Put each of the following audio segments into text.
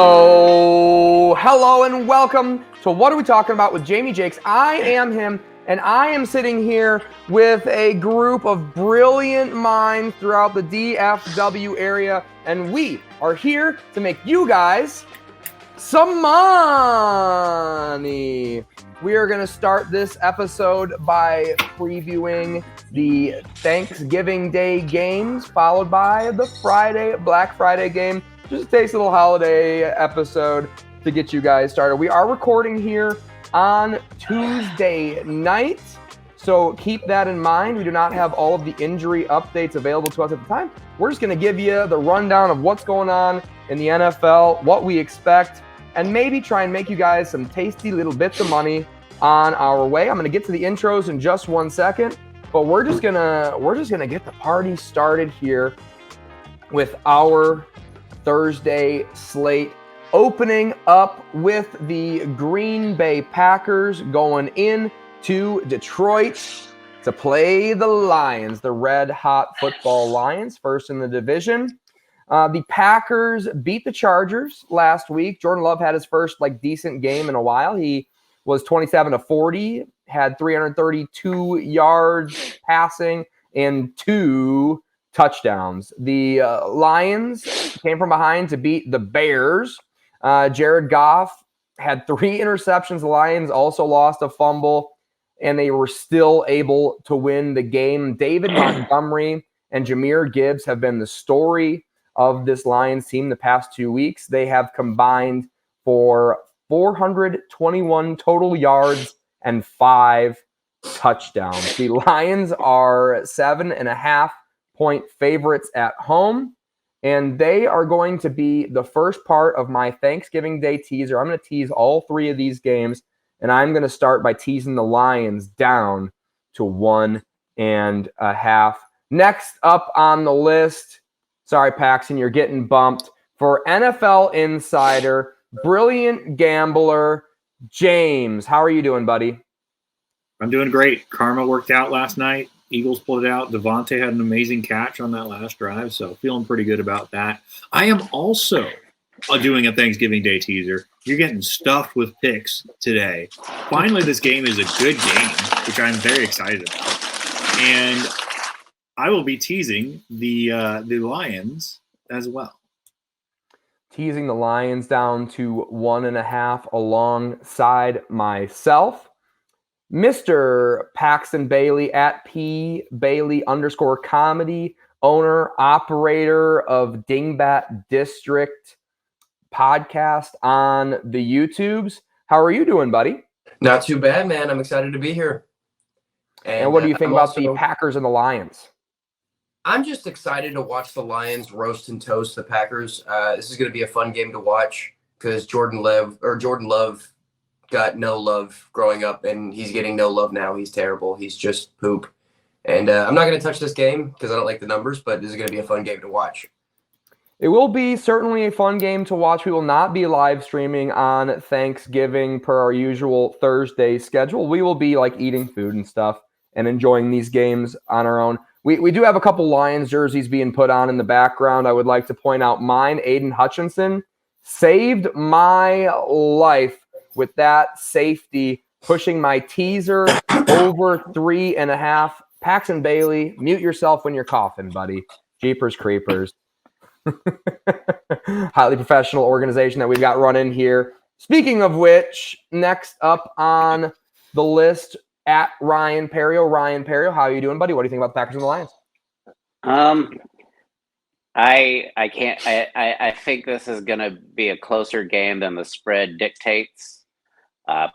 Oh, hello and welcome to What Are We Talking About with Jamie Jakes. I am him, and I am sitting here with a group of brilliant minds throughout the DFW area, and we are here to make you guys some money. We are going to start this episode by previewing the Thanksgiving Day games, followed by the Black Friday game. Just a tasty little holiday episode to get you guys started. We are recording here on Tuesday night, so keep that in mind. We do not have all of the injury updates available to us at the time. We're just going to give you the rundown of what's going on in the NFL, what we expect, and maybe try and make you guys some tasty little bits of money on our way. I'm going to get to the intros in just 1 second, but we're just gonna get the party started here with our Thursday slate, opening up with the Green Bay Packers going in to Detroit to play the Lions, the red-hot football Lions, first in the division. The Packers beat the Chargers last week. Jordan Love had his first decent game in a while. He was 27-40, had 332 yards passing and 2 touchdowns. The Lions came from behind to beat the Bears. Jared Goff had 3 interceptions. The Lions also lost a fumble, and they were still able to win the game. David Montgomery and Jahmyr Gibbs have been the story of this Lions team the past 2 weeks. They have combined for 421 total yards and 5 touchdowns. The Lions are 7.5-point favorites at home, and they are going to be the first part of my Thanksgiving Day teaser. I'm going to tease all 3 of these games, and I'm going to start by teasing the Lions down to 1.5. Next up on the list, sorry, Paxton, you're getting bumped. For NFL Insider, brilliant gambler, James. How are you doing, buddy? I'm doing great. Karma worked out last night. Eagles pulled it out. Devontae had an amazing catch on that last drive, so feeling pretty good about that. I am also doing a Thanksgiving Day teaser. You're getting stuffed with picks today. Finally, this game is a good game, which I'm very excited about. And I will be teasing the Lions as well. Teasing the Lions down to 1.5 alongside myself. Mr. Paxton Bailey at @P_Bailey_comedy, owner, operator of Dingbat District podcast on the YouTubes. How are you doing, buddy? Not too bad, man. I'm excited to be here. And what do you think about the Packers and the Lions? I'm just excited to watch the Lions roast and toast the Packers. This is going to be a fun game to watch because Jordan Love got no love growing up, and he's getting no love now. He's terrible. He's just poop. And I'm not going to touch this game because I don't like the numbers, but this is going to be a fun game to watch. It will be certainly a fun game to watch. We will not be live streaming on Thanksgiving per our usual Thursday schedule. We will be eating food and stuff and enjoying these games on our own. We do have a couple Lions jerseys being put on in the background. I would like to point out mine. Aiden Hutchinson saved my life with that safety, pushing my teaser over 3.5. Paxton Bailey, mute yourself when you're coughing, buddy. Jeepers Creepers. Highly professional organization that we've got running here. Speaking of which, next up on the list, at Ryan Perrio. Ryan Perrio, how are you doing, buddy? What do you think about the Packers and the Lions? I think this is going to be a closer game than the spread dictates. A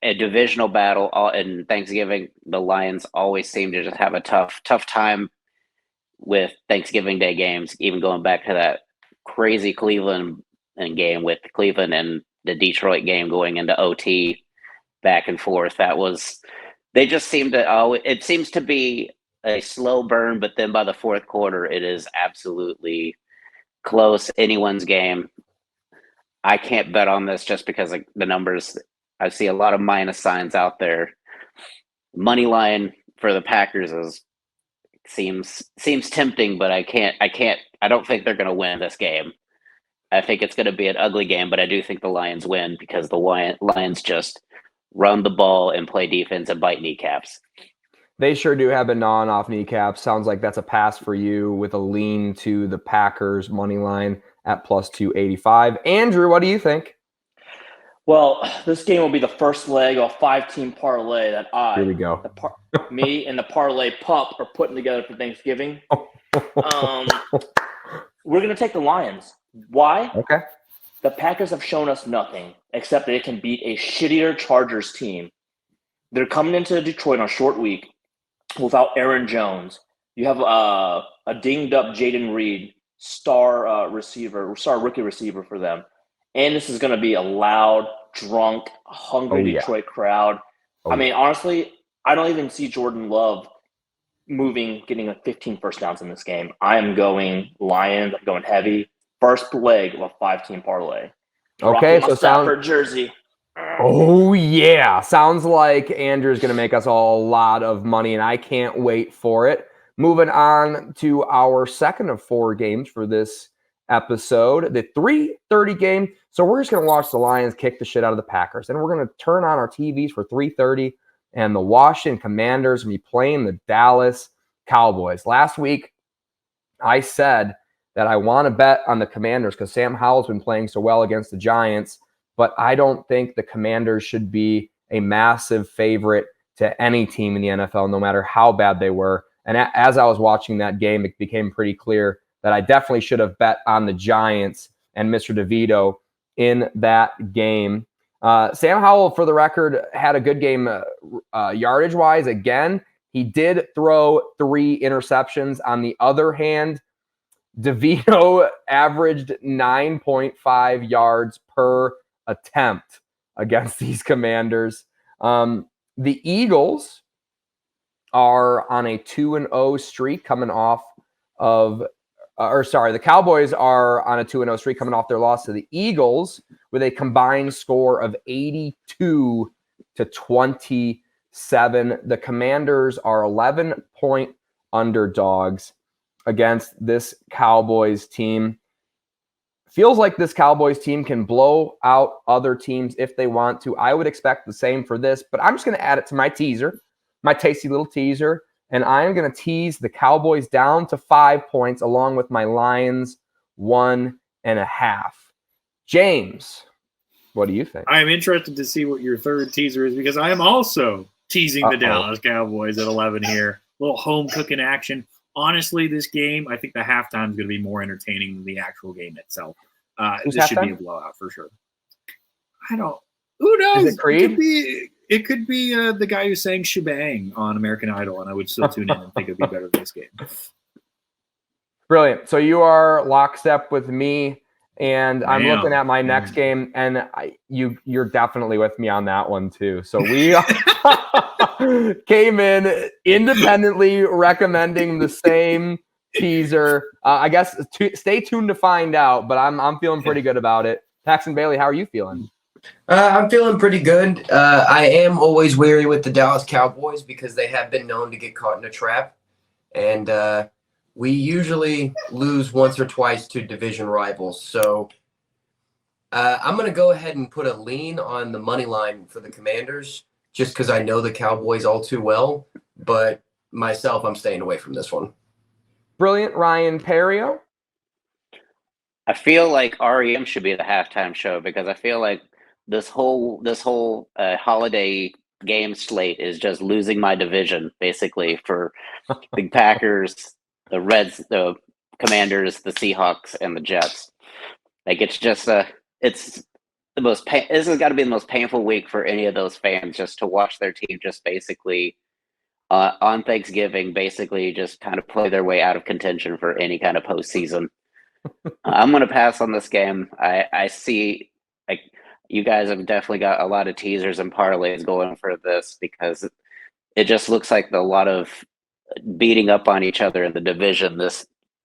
divisional battle in Thanksgiving, the Lions always seem to just have a tough time with Thanksgiving Day games, even going back to that crazy Cleveland game with Cleveland and the Detroit game going into OT back and forth. They just seem to, it seems to be a slow burn, but then by the fourth quarter, it is absolutely close, anyone's game. I can't bet on this just because of the numbers. I see a lot of minus signs out there. Money line for the Packers seems tempting, but I don't think they're going to win this game. I think it's going to be an ugly game, but I do think the Lions win because the Lions just run the ball and play defense and bite kneecaps. They sure do have been gnawing off kneecaps. Sounds like that's a pass for you with a lean to the Packers money line at plus 285. Andrew, what do you think? Well, this game will be the first leg of a 5-team parlay that Here we go. me and the parlay pup are putting together for Thanksgiving. We're going to take the Lions. Why? Okay. The Packers have shown us nothing except that they can beat a shittier Chargers team. They're coming into Detroit on a short week without Aaron Jones. You have a dinged-up Jaden Reed, star rookie receiver for them. And this is going to be a loud, drunk, hungry Detroit crowd. I mean, honestly, I don't even see Jordan Love getting 15 first downs in this game. I am going Lions. I'm going heavy. First leg of a 5-team parlay. Okay, so Stafford jersey. Oh, yeah. Sounds like Andrew's going to make us all a lot of money, and I can't wait for it. Moving on to our second of 4 games for this episode, the 3:30 game. So we're just going to watch the Lions kick the shit out of the Packers, and we're going to turn on our TVs for 3:30, and the Washington Commanders will be playing the Dallas Cowboys. Last week, I said that I want to bet on the Commanders because Sam Howell's been playing so well against the Giants, but I don't think the Commanders should be a massive favorite to any team in the NFL, no matter how bad they were. And as I was watching that game, it became pretty clear that I definitely should have bet on the Giants and Mr. DeVito in that game. Sam Howell, for the record, had a good game yardage-wise. Again, he did throw 3 interceptions. On the other hand, DeVito averaged 9.5 yards per attempt against these Commanders. The Eagles are on a 2-0 streak coming off of the Cowboys are on a 2-0 streak coming off their loss to the Eagles with a combined score of 82-27. The Commanders are 11-point underdogs against this Cowboys team. Feels like this Cowboys team can blow out other teams if they want to. I would expect the same for this, but I'm just going to add it to my teaser, my tasty little teaser. And I'm going to tease the Cowboys down to 5 points along with my Lions 1.5. James, what do you think? I am interested to see what your third teaser is because I am also teasing the Dallas Cowboys at 11 here. A little home cooking action. Honestly, this game, I think the halftime is going to be more entertaining than the actual game itself. This should be a blowout for sure. Who knows? Is it Creed? It could be the guy who sang Shebang on American Idol, and I would still tune in and think it'd be better than this game. Brilliant. So you are lockstep with me, and I'm looking at my next game, and you're definitely with me on that one too. So we came in independently recommending the same teaser. I guess stay tuned to find out, but I'm feeling pretty good about it. Paxton Bailey, how are you feeling? I'm feeling pretty good. I am always wary with the Dallas Cowboys because they have been known to get caught in a trap. And we usually lose once or twice to division rivals. So I'm going to go ahead and put a lean on the money line for the Commanders just because I know the Cowboys all too well. But myself, I'm staying away from this one. Brilliant. Ryan Perrio? I feel like REM should be the halftime show because I feel like this whole holiday game slate is just losing my division basically for the Packers, the Reds, the Commanders, the Seahawks, and the Jets. Like it's just it's the most. This has got to be the most painful week for any of those fans just to watch their team just basically on Thanksgiving, basically just kind of play their way out of contention for any kind of postseason. I'm going to pass on this game. I see like. You guys have definitely got a lot of teasers and parlays going for this because it just looks like a lot of beating up on each other in the division.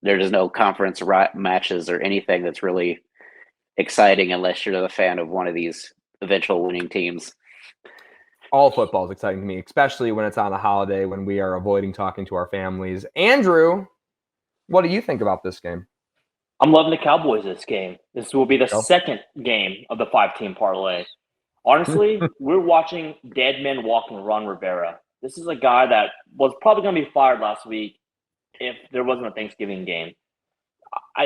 There's no conference matches or anything that's really exciting unless you're the fan of one of these eventual winning teams. All football is exciting to me, especially when it's on a holiday when we are avoiding talking to our families. Andrew, what do you think about this game? I'm loving the Cowboys this game. This will be the Go. second game of the 5-team parlay. Honestly, we're watching dead men walk and run Rivera. This is a guy that was probably going to be fired last week if there wasn't a Thanksgiving game.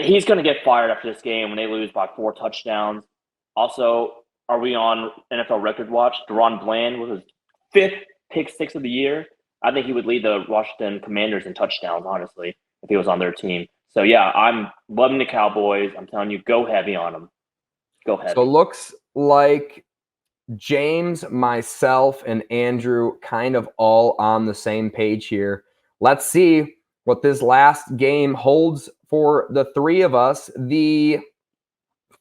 He's going to get fired after this game when they lose by 4 touchdowns. Also, are we on NFL record watch? Deron Bland was his 5th pick six of the year. I think he would lead the Washington Commanders in touchdowns, honestly, if he was on their team. So, yeah, I'm loving the Cowboys. I'm telling you, go heavy on them. Go heavy. So it looks like James, myself, and Andrew kind of all on the same page here. Let's see what this last game holds for the three of us. The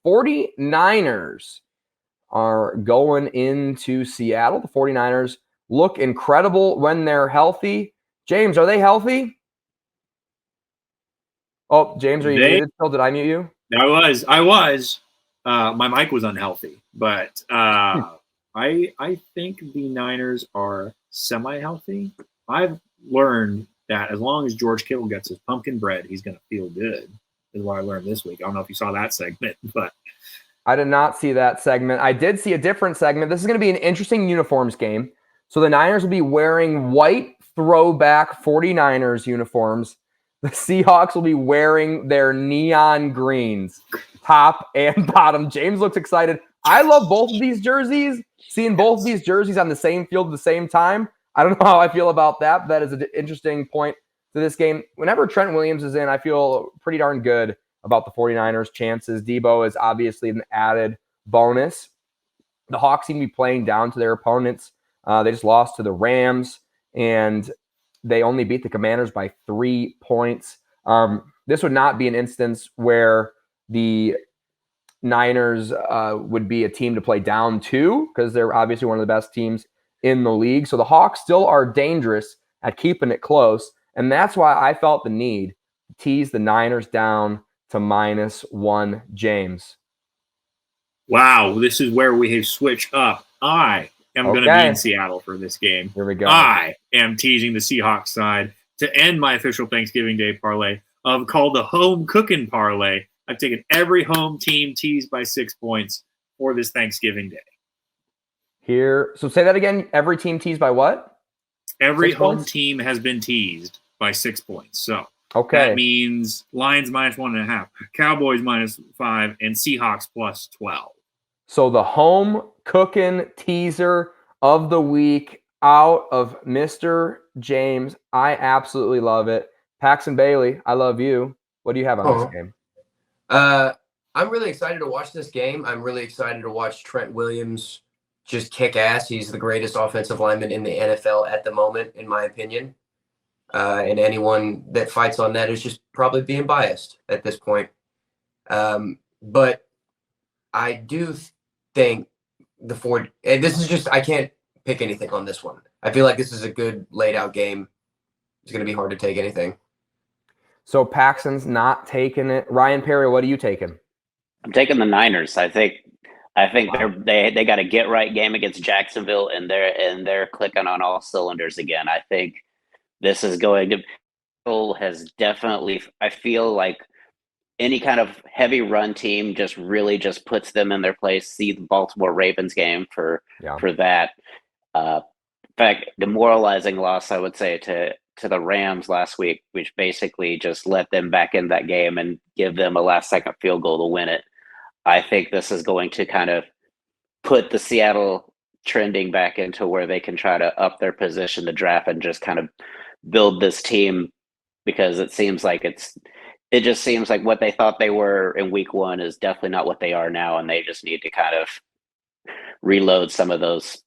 49ers are going into Seattle. The 49ers look incredible when they're healthy. James, are they healthy? Oh, James, are you muted still? Did I mute you? I was. My mic was unhealthy, but I think the Niners are semi-healthy. I've learned that as long as George Kittle gets his pumpkin bread, he's going to feel good. Is what I learned this week. I don't know if you saw that segment, but I did not see that segment. I did see a different segment. This is going to be an interesting uniforms game. So the Niners will be wearing white throwback 49ers uniforms. The Seahawks will be wearing their neon greens, top and bottom. James looks excited. I love both of these jerseys. Seeing both of these jerseys on the same field at the same time, I don't know how I feel about that. But that is an interesting point to this game. Whenever Trent Williams is in, I feel pretty darn good about the 49ers' chances. Debo is obviously an added bonus. The Hawks seem to be playing down to their opponents. They just lost to the Rams, and they only beat the Commanders by 3 points. This would not be an instance where the Niners would be a team to play down to, because they're obviously one of the best teams in the league. So the Hawks still are dangerous at keeping it close, and that's why I felt the need to tease the Niners down to -1. James. Wow, this is where we have switched up. I am going to be in Seattle for this game. Here we go. I am teasing the Seahawks side to end my official Thanksgiving Day parlay called the home cooking parlay. I've taken every home team teased by 6 points for this Thanksgiving Day. Here, so say that again. Every team teased by what? Every home team has been teased by 6 points. So that means Lions -1.5, Cowboys -5, and Seahawks +12. So the home cooking teaser of the week out of Mr. James. I absolutely love it. Paxton Bailey, I love you. What do you have on this game? I'm really excited to watch this game. I'm really excited to watch Trent Williams just kick ass. He's the greatest offensive lineman in the NFL at the moment, in my opinion. And anyone that fights on that is just probably being biased at this point. But I do think this is just, I can't pick anything on this one. I feel like this is a good laid out game. It's going to be hard to take anything. So Paxton's not taking it. Ryan Perrio, what are you taking? I'm taking the Niners. I think they got a get right game against Jacksonville, and they're clicking on all cylinders again. I think this is going to has definitely. I feel like any kind of heavy run team just really just puts them in their place. See the Baltimore Ravens game for that. In fact, demoralizing loss, I would say, to the Rams last week, which basically just let them back in that game and give them a last-second field goal to win it. I think this is going to kind of put the Seattle trending back into where they can try to up their position to draft and just kind of build this team, because it seems like it just seems like what they thought they were in week one is definitely not what they are now, and they just need to kind of reload some of those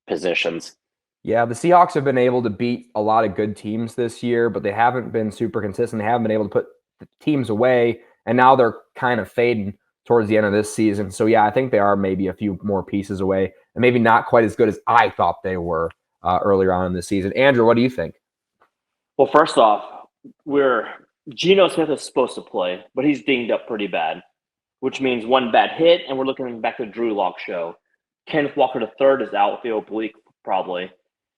positions. Yeah, the Seahawks have been able to beat a lot of good teams this year, but they haven't been super consistent. They haven't been able to put the teams away, and now they're kind of fading towards the end of this season. So, yeah, I think they are maybe a few more pieces away, and maybe not quite as good as I thought they were earlier on in the season. Andrew, what do you think? Well, first off, Geno Smith is supposed to play, but he's dinged up pretty bad, which means one bad hit, and we're looking back to Drew Lock show. Kenneth Walker III is out with the oblique, probably.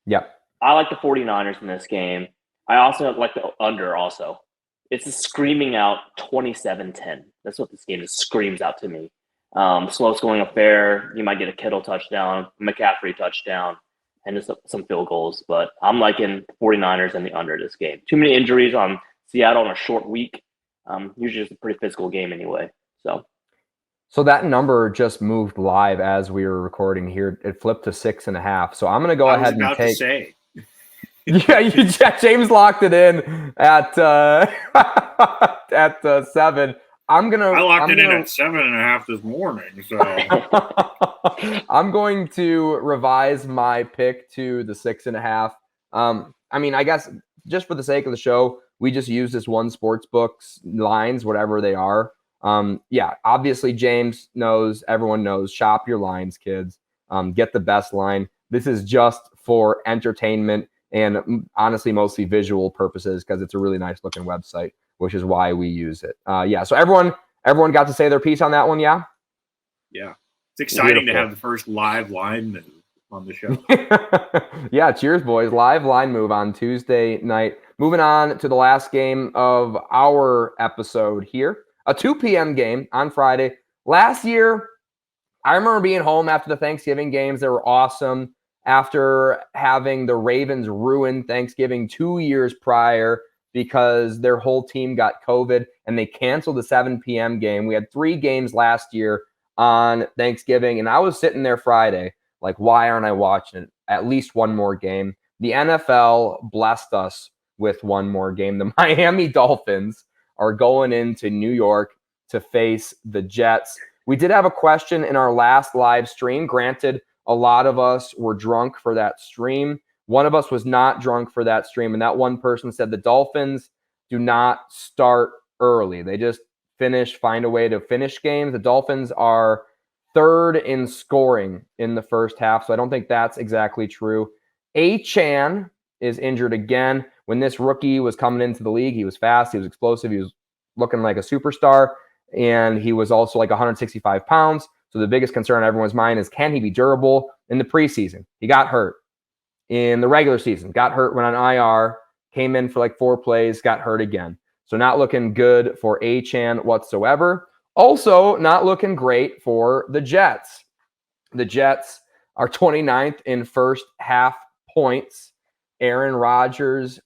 Yep. I like the 49ers in this game. I also like the under also. It's screaming out 27-10. That's what this game just screams out to me. Slow scoring affair. You might get a Kittle touchdown, McCaffrey touchdown, and just some field goals. But I'm liking 49ers and the under this game. Too many injuries on Seattle on a short week. Usually it's a pretty physical game anyway. So that number just moved live as we were recording here. It flipped to 6.5. So I'm going to go ahead and take. To say. James locked it in at 7. I locked it in at 7.5 this morning. So I'm going to revise my pick to the 6.5. I mean, I guess just for the sake of the show, we just use this one sports book's lines, whatever they are. Yeah, obviously James knows, everyone knows, shop your lines, kids. Get the best line. This is just for entertainment and honestly mostly visual purposes because it's a really nice looking website, which is why we use it. Yeah, so everyone got to say their piece on that one, yeah? Yeah. It's exciting to have the first live line move on the show. Yeah, cheers, boys. Live line move on Tuesday night. Moving on to the last game of our episode here. A 2 p.m. game on Friday. Last year, I remember being home after the Thanksgiving games. They were awesome. After having the Ravens ruin Thanksgiving 2 years prior because their whole team got COVID and they canceled the 7 p.m. game. We had 3 games last year on Thanksgiving, and I was sitting there Friday like, why aren't I watching it? At least one more game. The NFL blessed us with one more game. The Miami Dolphins are going into New York to face the Jets. We did have a question in our last live stream. Granted, a lot of us were drunk for that stream. One of us was not drunk for that stream, and that one person said the Dolphins do not start early. They just find a way to finish games. The Dolphins are 3rd in scoring in the first half, so I don't think that's exactly true. Achane is injured again. When this rookie was coming into the league, he was fast, he was explosive, he was looking like a superstar, and he was also like 165 pounds. So the biggest concern on everyone's mind is, can he be durable in the preseason? He got hurt. In the regular season, got hurt, went on IR, came in for like 4 plays, got hurt again. So not looking good for Achane whatsoever. Also not looking great for the Jets. The Jets are 29th in first half points. Aaron Rodgers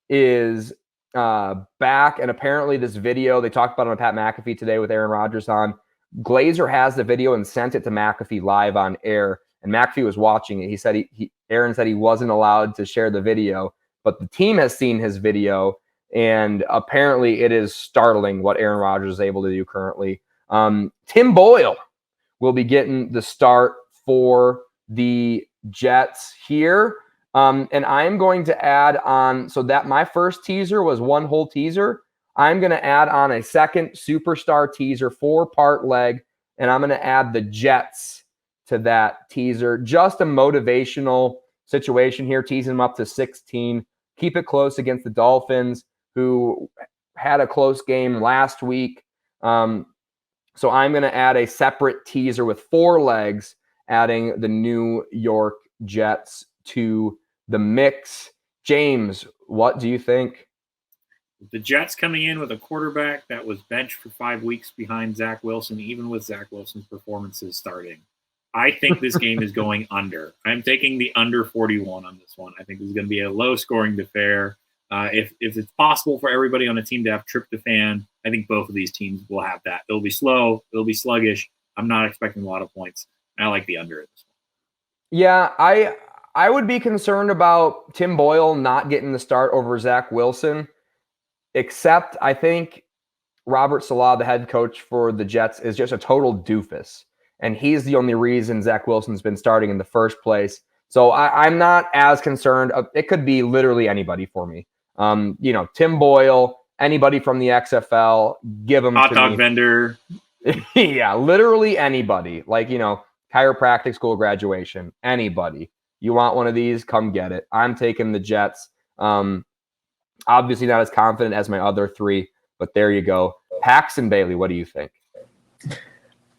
is back, and apparently this video, they talked about it on Pat McAfee today with Aaron Rodgers on. Glazer has the video and sent it to McAfee live on air, and McAfee was watching it. He said Aaron said he wasn't allowed to share the video, but the team has seen his video, and apparently it is startling what Aaron Rodgers is able to do currently. Tim Boyle will be getting the start for the Jets here. And I'm going to add on, so that my first teaser was one whole teaser. I'm going to add on a second superstar teaser, 4-part leg, and I'm going to add the Jets to that teaser. Just a motivational situation here, teasing them up to 16. Keep it close against the Dolphins, who had a close game last week. So I'm going to add a separate teaser with 4 legs, adding the New York Jets to the mix. James, what do you think? The Jets coming in with a quarterback that was benched for 5 weeks behind Zach Wilson, even with Zach Wilson's performances starting. I think this game is going under. I'm taking the under 41 on this one. I think this is going to be a low-scoring affair. If it's possible for everybody on a team to have tryptophan, I think both of these teams will have that. It'll be slow. It'll be sluggish. I'm not expecting a lot of points. I like the under in this one. Yeah, I would be concerned about Tim Boyle not getting the start over Zach Wilson, except I think Robert Saleh, the head coach for the Jets, is just a total doofus. And he's the only reason Zach Wilson's been starting in the first place. So I'm not as concerned. It could be literally anybody for me. Tim Boyle, anybody from the XFL, give them hot to dog me. vendor. Yeah, literally anybody. Like, chiropractic school graduation, anybody. You want one of these, come get it. I'm taking the Jets. Obviously not as confident as my other 3, but there you go. Paxton Bailey, what do you think?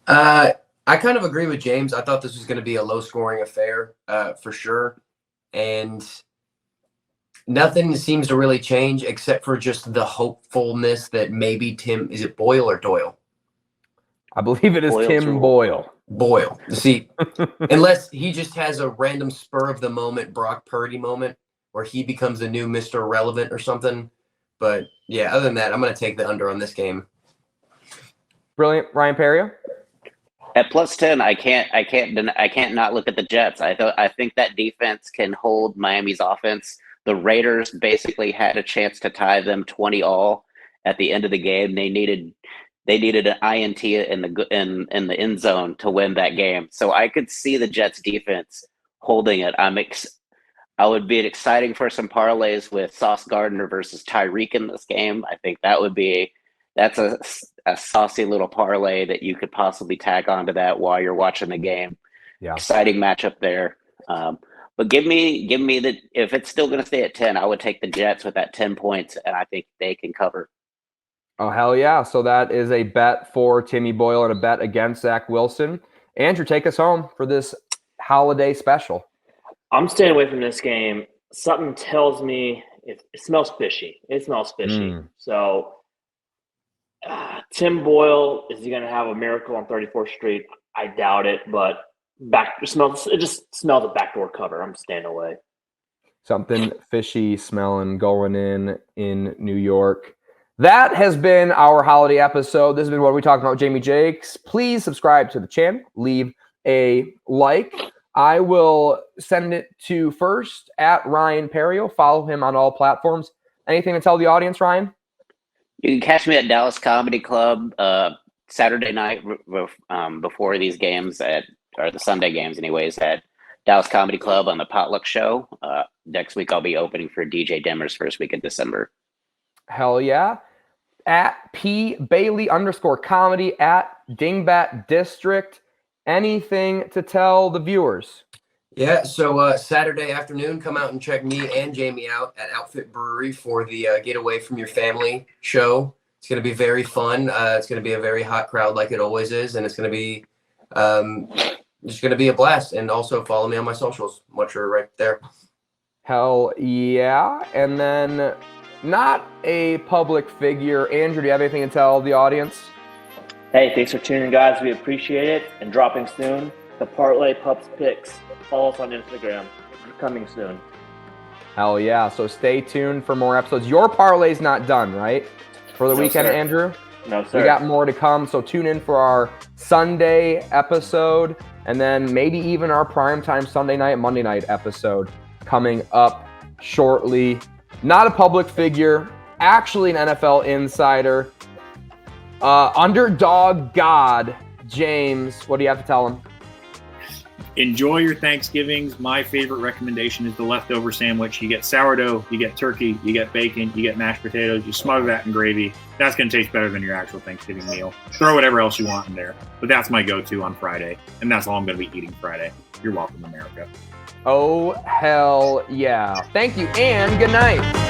I kind of agree with James. I thought this was going to be a low-scoring affair for sure. And Nothing seems to really change except for just the hopefulness that maybe Tim, is it Boyle or Doyle? I believe it is Boyle's Tim rule. Boyle. Boyle. See, unless he just has a random spur of the moment Brock Purdy moment where he becomes the new Mr. Irrelevant or something. But yeah, other than that, I'm going to take the under on this game. Brilliant. Ryan Perrio? At +10, I can't not look at the Jets. I think that defense can hold Miami's offense. The Raiders basically had a chance to tie them 20-all at the end of the game. They needed an INT in the end zone to win that game. So I could see the Jets defense holding it. I would be exciting for some parlays with Sauce Gardner versus Tyreek in this game. I think that's a saucy little parlay that you could possibly tag onto that while you're watching the game. Yeah. Exciting matchup there. But give me if it's still going to stay at 10, I would take the Jets with that 10 points, and I think they can cover. Oh, hell yeah. So that is a bet for Timmy Boyle and a bet against Zach Wilson. Andrew, take us home for this holiday special. I'm staying away from this game. Something tells me it smells fishy. It smells fishy. So Tim Boyle, is he going to have a miracle on 34th Street? I doubt it, but it just smells a backdoor cover. I'm staying away. Something fishy smelling going in New York. That has been our holiday episode. This has been what we talked about, Jamie Jakes. Please subscribe to the channel. Leave a like. I will send it to first at Ryan Perrio. Follow him on all platforms. Anything to tell the audience, Ryan? You can catch me at Dallas Comedy Club Saturday night before these games or the Sunday games anyways, at Dallas Comedy Club on the Potluck Show. Next week I'll be opening for DJ Demmer's first week of December. Hell yeah. At P Bailey _comedy at Dingbat District. Anything to tell the viewers? Yeah, so Saturday afternoon, come out and check me and Jamie out at Outfit Brewery for the Get Away From Your Family show. It's going to be very fun. It's going to be a very hot crowd like it always is, and it's going to be just going to be a blast. And also follow me on my socials, which are right there. Hell yeah. And then not a public figure. Andrew, do you have anything to tell the audience? Hey, thanks for tuning in, guys. We appreciate it. And dropping soon, the Parlay Pups Picks. Follow us on Instagram. Coming soon. Hell yeah. So stay tuned for more episodes. Your parlay's not done, right? For the weekend, sir. Andrew? No, sir. We got more to come. So tune in for our Sunday episode and then maybe even our primetime Sunday night, Monday night episode coming up shortly. Not a public figure, actually an NFL insider. Underdog God, James, what do you have to tell him? Enjoy your Thanksgivings. My favorite recommendation is the leftover sandwich. You get sourdough, you get turkey, you get bacon, you get mashed potatoes, you smother that in gravy. That's going to taste better than your actual Thanksgiving meal. Throw whatever else you want in there. But that's my go-to on Friday, and that's all I'm going to be eating Friday. You're welcome, America. Oh, hell yeah. Thank you, and good night.